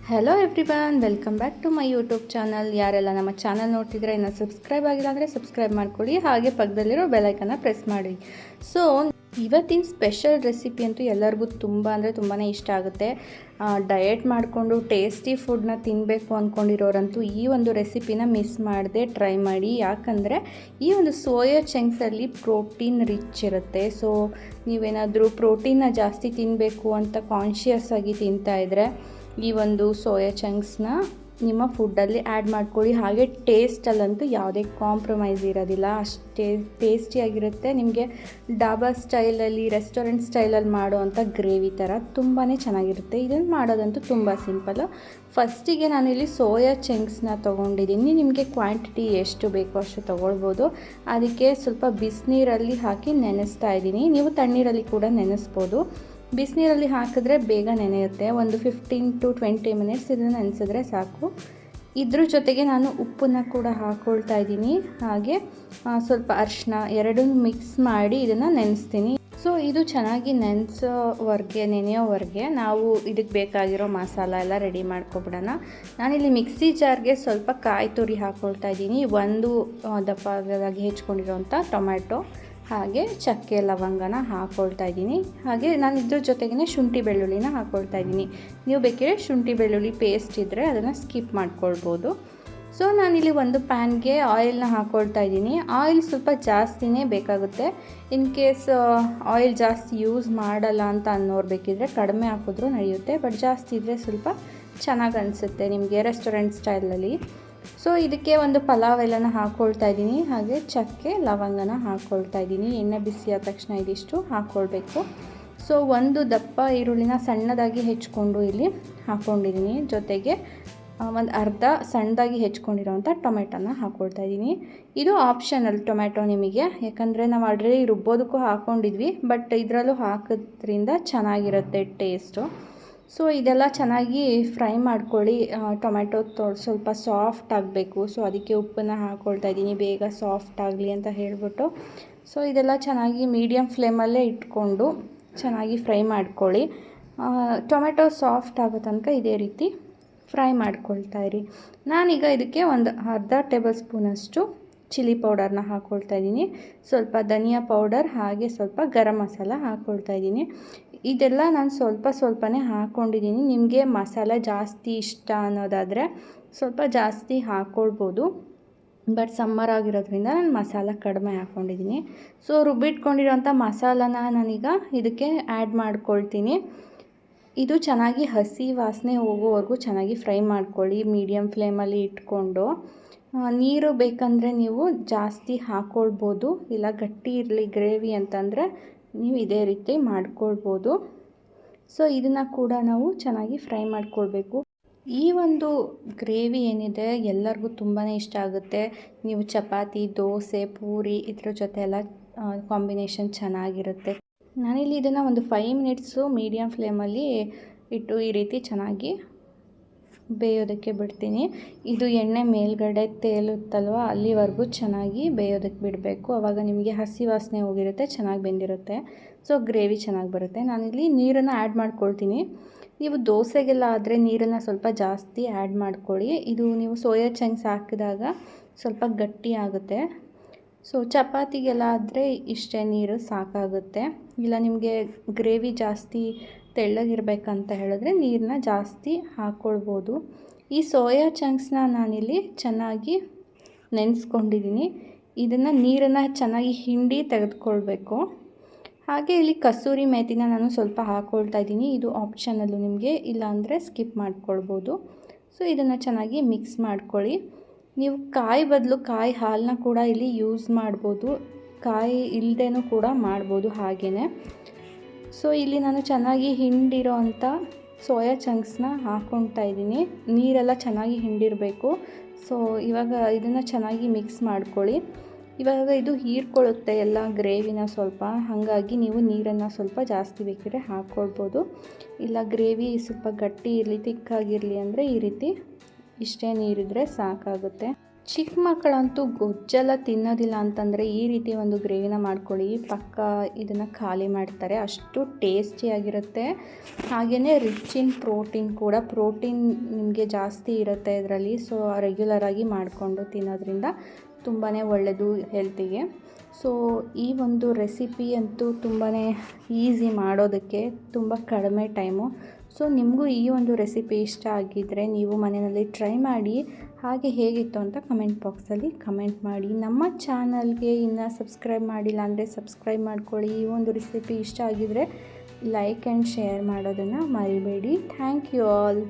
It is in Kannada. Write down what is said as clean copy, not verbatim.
Hello everyone, welcome back to my YouTube channel. ಯಾರೆಲ್ಲ ನಮ್ಮ ಚಾನಲ್ ನೋಡ್ತಿದ್ರೆ ಇನ್ನು ಸಬ್ಸ್ಕ್ರೈಬ್ ಆಗಿಲ್ಲ ಅಂದರೆ ಸಬ್ಸ್ಕ್ರೈಬ್ ಮಾಡ್ಕೊಳ್ಳಿ, ಹಾಗೆ ಪಕ್ಕದಲ್ಲಿರೋ ಬೆಲೈಕನ್ನ ಪ್ರೆಸ್ ಮಾಡಿ. ಸೊ ಇವತ್ತಿನ ಸ್ಪೆಷಲ್ ರೆಸಿಪಿ ಅಂತೂ ಎಲ್ಲರಿಗೂ ತುಂಬ ಅಂದರೆ ತುಂಬಾ ಇಷ್ಟ ಆಗುತ್ತೆ. ಡಯಟ್ ಮಾಡಿಕೊಂಡು ಟೇಸ್ಟಿ ಫುಡ್ನ ತಿನ್ನಬೇಕು ಅಂದ್ಕೊಂಡಿರೋರಂತೂ ಈ ಒಂದು ರೆಸಿಪಿನ ಮಿಸ್ ಮಾಡದೆ ಟ್ರೈ ಮಾಡಿ. ಯಾಕಂದರೆ ಈ ಒಂದು ಸೋಯಾ ಚಂಕ್ಸಲ್ಲಿ ಪ್ರೋಟೀನ್ ರಿಚ್ ಇರುತ್ತೆ. ಸೊ ನೀವೇನಾದರೂ ಪ್ರೋಟೀನ್ನ ಜಾಸ್ತಿ ತಿನ್ನಬೇಕು ಅಂತ ಕಾನ್ಷಿಯಸ್ ಆಗಿ ತಿಂತಾಯಿದ್ರೆ ಈ ಒಂದು ಸೋಯಾ ಚಂಕ್ಸ್ನ ನಿಮ್ಮ ಫುಡ್ಡಲ್ಲಿ ಆ್ಯಡ್ ಮಾಡ್ಕೊಳ್ಳಿ. ಹಾಗೆ ಟೇಸ್ಟಲ್ಲಂತೂ ಯಾವುದೇ ಕಾಂಪ್ರಮೈಸ್ ಇರೋದಿಲ್ಲ, ಅಷ್ಟೇ ಟೇಸ್ಟಿಯಾಗಿರುತ್ತೆ. ನಿಮಗೆ ಡಾಬಾ ಸ್ಟೈಲಲ್ಲಿ, ರೆಸ್ಟೋರೆಂಟ್ ಸ್ಟೈಲಲ್ಲಿ ಮಾಡೋ ಅಂಥ ಗ್ರೇವಿ ಥರ ತುಂಬಾ ಚೆನ್ನಾಗಿರುತ್ತೆ. ಇದನ್ನು ಮಾಡೋದಂತೂ ತುಂಬ ಸಿಂಪಲ್ಲು. ಫಸ್ಟಿಗೆ ನಾನಿಲ್ಲಿ ಸೋಯಾ ಚಂಕ್ಸ್ನ ತೊಗೊಂಡಿದ್ದೀನಿ. ನಿಮಗೆ ಕ್ವಾಂಟಿಟಿ ಎಷ್ಟು ಬೇಕೋ ಅಷ್ಟು ತೊಗೊಳ್ಬೋದು. ಅದಕ್ಕೆ ಸ್ವಲ್ಪ ಬಿಸಿನೀರಲ್ಲಿ ಹಾಕಿ ನೆನೆಸ್ತಾ ಇದ್ದೀನಿ. ನೀವು ತಣ್ಣೀರಲ್ಲಿ ಕೂಡ ನೆನೆಸ್ಬೋದು. ಬಿಸಿನೀರಲ್ಲಿ ಹಾಕಿದ್ರೆ ಬೇಗ ನೆನೆಯುತ್ತೆ. ಒಂದು 15 to 20 ಮಿನಿಟ್ಸ್ ಇದನ್ನು ನೆನೆಸಿದ್ರೆ ಸಾಕು. ಇದ್ರ ಜೊತೆಗೆ ನಾನು ಉಪ್ಪನ್ನು ಕೂಡ ಹಾಕ್ಕೊಳ್ತಾ ಇದ್ದೀನಿ. ಹಾಗೆ ಸ್ವಲ್ಪ ಅರಿಶಿನ ಎರಡನ್ನೂ ಮಿಕ್ಸ್ ಮಾಡಿ ಇದನ್ನು ನೆನೆಸ್ತೀನಿ. ಸೊ ಇದು ಚೆನ್ನಾಗಿ ನೆನೆಯೋವರೆಗೆ ನಾವು ಇದಕ್ಕೆ ಬೇಕಾಗಿರೋ ಮಸಾಲ ಎಲ್ಲ ರೆಡಿ ಮಾಡ್ಕೊಬಿಡೋಣ. ನಾನಿಲ್ಲಿ ಮಿಕ್ಸಿ ಜಾರ್ಗೆ ಸ್ವಲ್ಪ ಕಾಯಿ ತುರಿ ಹಾಕ್ಕೊಳ್ತಾ ಇದ್ದೀನಿ. ಒಂದು ದಪ್ಪದಾಗಿ ಹೆಚ್ಕೊಂಡಿರೋಂಥ ಟೊಮ್ಯಾಟೊ, ಹಾಗೆ ಚಕ್ಕೆ ಲವಂಗನ ಹಾಕ್ಕೊಳ್ತಾ ಇದ್ದೀನಿ. ಹಾಗೆ ನಾನು ಇದ್ರ ಜೊತೆಗೇ ಶುಂಠಿ ಬೆಳ್ಳುಳ್ಳಿನ ಹಾಕ್ಕೊಳ್ತಾ ಇದ್ದೀನಿ. ನೀವು ಬೇಕಿದ್ರೆ ಶುಂಠಿ ಬೆಳ್ಳುಳ್ಳಿ ಪೇಸ್ಟ್ ಇದ್ದರೆ ಅದನ್ನು ಸ್ಕಿಪ್ ಮಾಡ್ಕೊಳ್ಬೋದು. ಸೊ ನಾನಿಲ್ಲಿ ಒಂದು ಪ್ಯಾನ್ಗೆ ಆಯಿಲ್ನ ಹಾಕ್ಕೊಳ್ತಾ ಇದ್ದೀನಿ. ಆಯಿಲ್ ಸ್ವಲ್ಪ ಜಾಸ್ತಿನೇ ಬೇಕಾಗುತ್ತೆ. ಇನ್ ಕೇಸ್ ಆಯಿಲ್ ಜಾಸ್ತಿ ಯೂಸ್ ಮಾಡಲ್ಲ ಅಂತ ಅನ್ನೋರು ಬೇಕಿದ್ರೆ ಕಡಿಮೆ ಹಾಕಿದ್ರೂ ನಡೆಯುತ್ತೆ. ಬಟ್ ಜಾಸ್ತಿ ಇದ್ದರೆ ಸ್ವಲ್ಪ ಚೆನ್ನಾಗಿ ಅನಿಸುತ್ತೆ ನಿಮಗೆ ರೆಸ್ಟೋರೆಂಟ್ ಸ್ಟೈಲಲ್ಲಿ. ಸೊ ಇದಕ್ಕೆ ಒಂದು ಪಲಾವ್ ಎಲೆನ ಹಾಕ್ಕೊಳ್ತಾ ಇದ್ದೀನಿ. ಹಾಗೆ ಚಕ್ಕೆ ಲವಂಗನ ಹಾಕ್ಕೊಳ್ತಾ ಇದ್ದೀನಿ. ಎಣ್ಣೆ ಬಿಸಿ ಆದ ತಕ್ಷಣ ಇದಿಷ್ಟು ಹಾಕ್ಕೊಳ್ಬೇಕು. ಸೊ ಒಂದು ದಪ್ಪ ಈರುಳ್ಳಿನ ಸಣ್ಣದಾಗಿ ಹೆಚ್ಕೊಂಡು ಇಲ್ಲಿ ಹಾಕ್ಕೊಂಡಿದ್ದೀನಿ. ಜೊತೆಗೆ ಒಂದು ಅರ್ಧ ಸಣ್ಣದಾಗಿ ಹೆಚ್ಕೊಂಡಿರೋಂಥ ಟೊಮೆಟೊನ ಹಾಕ್ಕೊಳ್ತಾ ಇದ್ದೀನಿ. ಇದು ಆಪ್ಷನಲ್ ಟೊಮೆಟೊ ನಿಮಗೆ, ಯಾಕಂದರೆ ನಾವು ಆಲ್ರೆಡಿ ರುಬ್ಬೋದಕ್ಕೂ ಹಾಕ್ಕೊಂಡಿದ್ವಿ. ಬಟ್ ಇದರಲ್ಲೂ ಹಾಕೋದ್ರಿಂದ ಚೆನ್ನಾಗಿರುತ್ತೆ ಟೇಸ್ಟು. ಸೊ ಇದೆಲ್ಲ ಚೆನ್ನಾಗಿ ಫ್ರೈ ಮಾಡ್ಕೊಳ್ಳಿ. ಟೊಮೆಟೊ ಸ್ವಲ್ಪ ಸಾಫ್ಟ್ ಆಗಬೇಕು. ಸೊ ಅದಕ್ಕೆ ಉಪ್ಪನ್ನು ಹಾಕ್ಕೊಳ್ತಾ ಇದ್ದೀನಿ, ಬೇಗ ಸಾಫ್ಟ್ ಆಗಲಿ ಅಂತ ಹೇಳಿಬಿಟ್ಟು. ಸೊ ಇದೆಲ್ಲ ಚೆನ್ನಾಗಿ ಮೀಡಿಯಮ್ ಫ್ಲೇಮಲ್ಲೇ ಇಟ್ಕೊಂಡು ಚೆನ್ನಾಗಿ ಫ್ರೈ ಮಾಡ್ಕೊಳ್ಳಿ. ಟೊಮೆಟೊ ಸಾಫ್ಟ್ ಆಗೋ ತನಕ ಇದೇ ರೀತಿ ಫ್ರೈ ಮಾಡ್ಕೊಳ್ತಾ ಇರಿ. ನಾನೀಗ ಇದಕ್ಕೆ ಒಂದು ಅರ್ಧ ಟೇಬಲ್ ಸ್ಪೂನಷ್ಟು ಚಿಲ್ಲಿ ಪೌಡರ್ನ ಹಾಕ್ಕೊಳ್ತಾ ಇದ್ದೀನಿ. ಸ್ವಲ್ಪ ಧನಿಯಾ ಪೌಡರ್, ಹಾಗೆ ಸ್ವಲ್ಪ ಗರಂ ಮಸಾಲ ಹಾಕ್ಕೊಳ್ತಾ ಇದ್ದೀನಿ. ಇದೆಲ್ಲ ನಾನು ಸ್ವಲ್ಪನೇ ಹಾಕ್ಕೊಂಡಿದ್ದೀನಿ. ನಿಮಗೆ ಮಸಾಲೆ ಜಾಸ್ತಿ ಇಷ್ಟ ಅನ್ನೋದಾದರೆ ಸ್ವಲ್ಪ ಜಾಸ್ತಿ ಹಾಕ್ಕೊಳ್ಬೋದು. ಬಟ್ ಸಮ್ಮರ್ ಆಗಿರೋದ್ರಿಂದ ನಾನು ಮಸಾಲ ಕಡಿಮೆ ಹಾಕ್ಕೊಂಡಿದ್ದೀನಿ. ಸೊ ರುಬ್ಬಿಟ್ಕೊಂಡಿರೋಂಥ ಮಸಾಲನ ನಾನೀಗ ಇದಕ್ಕೆ ಆ್ಯಡ್ ಮಾಡ್ಕೊಳ್ತೀನಿ. ಇದು ಚೆನ್ನಾಗಿ ಹಸಿ ವಾಸನೆ ಹೋಗೋವರೆಗೂ ಚೆನ್ನಾಗಿ ಫ್ರೈ ಮಾಡ್ಕೊಳ್ಳಿ ಮೀಡಿಯಮ್ ಫ್ಲೇಮಲ್ಲಿ ಇಟ್ಕೊಂಡು. ನೀರು ಬೇಕಂದರೆ ನೀವು ಜಾಸ್ತಿ ಹಾಕ್ಕೊಳ್ಬೋದು, ಇಲ್ಲ ಗಟ್ಟಿ ಇರಲಿ ಗ್ರೇವಿ ಅಂತಂದರೆ ನೀವು ಇದೇ ರೀತಿ ಮಾಡ್ಕೊಳ್ಬೋದು. ಸೊ ಇದನ್ನು ಕೂಡ ನಾವು ಚೆನ್ನಾಗಿ ಫ್ರೈ ಮಾಡ್ಕೊಳ್ಬೇಕು. ಈ ಒಂದು ಗ್ರೇವಿ ಏನಿದೆ ಎಲ್ಲರಿಗೂ ತುಂಬಾ ಇಷ್ಟ ಆಗುತ್ತೆ. ನೀವು ಚಪಾತಿ, ದೋಸೆ, ಪೂರಿ ಇದ್ರ ಜೊತೆ ಎಲ್ಲ ಕಾಂಬಿನೇಷನ್ ಚೆನ್ನಾಗಿರುತ್ತೆ. ನಾನಿಲ್ಲಿ ಇದನ್ನು ಒಂದು 5 ಮಿನಿಟ್ಸು ಮೀಡಿಯಮ್ ಫ್ಲೇಮಲ್ಲಿ ಇಟ್ಟು ಈ ರೀತಿ ಚೆನ್ನಾಗಿ ಬೇಯೋದಕ್ಕೆ ಬಿಡ್ತೀನಿ. ಇದು ಎಣ್ಣೆ ಮೇಲ್ಗಡೆ ತೇಲುತ್ತಲ್ವ, ಅಲ್ಲಿವರೆಗೂ ಚೆನ್ನಾಗಿ ಬೇಯೋದಕ್ಕೆ ಬಿಡಬೇಕು. ಆವಾಗ ನಿಮಗೆ ಹಸಿ ವಾಸನೆ ಹೋಗಿರುತ್ತೆ, ಚೆನ್ನಾಗಿ ಬೆಂದಿರುತ್ತೆ. ಸೊ ಗ್ರೇವಿ ಚೆನ್ನಾಗಿ ಬರುತ್ತೆ. ನಾನಿಲ್ಲಿ ನೀರನ್ನು ಆ್ಯಡ್ ಮಾಡ್ಕೊಳ್ತೀನಿ. ನೀವು ದೋಸೆಗೆಲ್ಲ ಆದರೆ ನೀರನ್ನು ಸ್ವಲ್ಪ ಜಾಸ್ತಿ ಆ್ಯಡ್ ಮಾಡ್ಕೊಳ್ಳಿ. ಇದು ನೀವು ಸೋಯಾ ಚಂಕ್ಸ್ ಹಾಕಿದಾಗ ಸ್ವಲ್ಪ ಗಟ್ಟಿ ಆಗುತ್ತೆ. ಸೊ ಚಪಾತಿಗೆಲ್ಲ ಆದರೆ ಇಷ್ಟೇ ನೀರು ಸಾಕಾಗುತ್ತೆ. ಇಲ್ಲ ನಿಮಗೆ ಗ್ರೇವಿ ಜಾಸ್ತಿ ತೆಳ್ಳಗಿರಬೇಕಂತ ಹೇಳಿದ್ರೆ ನೀರನ್ನ ಜಾಸ್ತಿ ಹಾಕ್ಕೊಳ್ಬೋದು. ಈ ಸೋಯಾ ಚಂಕ್ಸ್ನ ನಾನಿಲ್ಲಿ ಚೆನ್ನಾಗಿ ನೆನೆಸ್ಕೊಂಡಿದ್ದೀನಿ. ಇದನ್ನು ನೀರನ್ನು ಚೆನ್ನಾಗಿ ಹಿಂಡಿ ತೆಗೆದುಕೊಳ್ಬೇಕು. ಹಾಗೆ ಇಲ್ಲಿ ಕಸೂರಿ ಮೇಥಿನ ನಾನು ಸ್ವಲ್ಪ ಹಾಕ್ಕೊಳ್ತಾ ಇದ್ದೀನಿ. ಇದು ಆಪ್ಷನಲ್ಲು, ನಿಮಗೆ ಇಲ್ಲಾಂದರೆ ಸ್ಕಿಪ್ ಮಾಡ್ಕೊಳ್ಬೋದು. ಸೊ ಇದನ್ನು ಚೆನ್ನಾಗಿ ಮಿಕ್ಸ್ ಮಾಡ್ಕೊಳ್ಳಿ. ನೀವು ಕಾಯಿ ಬದಲು ಕಾಯಿ ಹಾಲನ್ನ ಕೂಡ ಇಲ್ಲಿ ಯೂಸ್ ಮಾಡ್ಬೋದು, ಕಾಯಿ ಇಲ್ಲದೇನೂ ಕೂಡ ಮಾಡ್ಬೋದು ಹಾಗೆಯೇ. ಸೊ ಇಲ್ಲಿ ನಾನು ಚೆನ್ನಾಗಿ ಹಿಂಡಿರೋ ಅಂಥ ಸೋಯಾ ಚಂಕ್ಸ್ನ ಹಾಕ್ಕೊಳ್ತಾ ಇದ್ದೀನಿ. ನೀರೆಲ್ಲ ಚೆನ್ನಾಗಿ ಹಿಂಡಿರಬೇಕು. ಸೊ ಇವಾಗ ಇದನ್ನು ಚೆನ್ನಾಗಿ ಮಿಕ್ಸ್ ಮಾಡ್ಕೊಳ್ಳಿ. ಇವಾಗ ಇದು ಹೀರ್ಕೊಳ್ಳುತ್ತೆ ಎಲ್ಲ ಗ್ರೇವಿನ ಸ್ವಲ್ಪ, ಹಾಗಾಗಿ ನೀವು ನೀರನ್ನು ಸ್ವಲ್ಪ ಜಾಸ್ತಿ ಬೇಕಿದ್ರೆ ಹಾಕ್ಕೊಳ್ಬೋದು. ಇಲ್ಲ ಗ್ರೇವಿ ಸ್ವಲ್ಪ ಗಟ್ಟಿ ಇರಲಿ, ತಿಕ್ಕಾಗಿರಲಿ ಅಂದರೆ ಈ ರೀತಿ ಇಷ್ಟೇ ನೀರಿದ್ರೆ ಸಾಕಾಗುತ್ತೆ. ಚಿಕ್ಕ ಮಕ್ಕಳಂತೂ ಗೊಜ್ಜೆಲ್ಲ ತಿನ್ನೋದಿಲ್ಲ ಅಂತಂದರೆ ಈ ರೀತಿ ಒಂದು ಗ್ರೇವಿನ ಮಾಡ್ಕೊಳ್ಳಿ, ಪಕ್ಕ ಇದನ್ನು ಖಾಲಿ ಮಾಡ್ತಾರೆ. ಅಷ್ಟು ಟೇಸ್ಟಿಯಾಗಿರುತ್ತೆ. ಹಾಗೆಯೇ ರಿಚ್ ಇನ್ ಪ್ರೋಟೀನ್ ಕೂಡ, ಪ್ರೋಟೀನ್ ನಿಮಗೆ ಜಾಸ್ತಿ ಇರುತ್ತೆ ಇದರಲ್ಲಿ. ಸೊ ರೆಗ್ಯುಲರಾಗಿ ಮಾಡಿಕೊಂಡು ತಿನ್ನೋದ್ರಿಂದ ತುಂಬಾ ಒಳ್ಳೆಯದು ಹೆಲ್ತಿಗೆ. ಸೊ ಈ ಒಂದು ರೆಸಿಪಿ ಅಂತೂ ತುಂಬಾ ಈಸಿ ಮಾಡೋದಕ್ಕೆ, ತುಂಬ ಕಡಿಮೆ ಟೈಮು. ಸೊ ನಿಮಗೂ ಈ ಒಂದು ರೆಸಿಪಿ ಇಷ್ಟ ಆಗಿದ್ದರೆ ನೀವು ಮನೆಯಲ್ಲಿ ಟ್ರೈ ಮಾಡಿ. ಹಾಗೆ ಹೇಗಿತ್ತು ಅಂತ ಕಮೆಂಟ್ ಬಾಕ್ಸಲ್ಲಿ ಕಮೆಂಟ್ ಮಾಡಿ. ನಮ್ಮ ಚಾನಲ್ಗೆ ಇನ್ನೂ ಸಬ್ಸ್ಕ್ರೈಬ್ ಮಾಡಿಲ್ಲ ಅಂದರೆ ಸಬ್ಸ್ಕ್ರೈಬ್ ಮಾಡ್ಕೊಳ್ಳಿ. ಈ ಒಂದು ರೆಸಿಪಿ ಇಷ್ಟ ಆಗಿದ್ದರೆ ಲೈಕ್ ಆ್ಯಂಡ್ ಶೇರ್ ಮಾಡೋದನ್ನು ಮರಿಬೇಡಿ. Thank you all.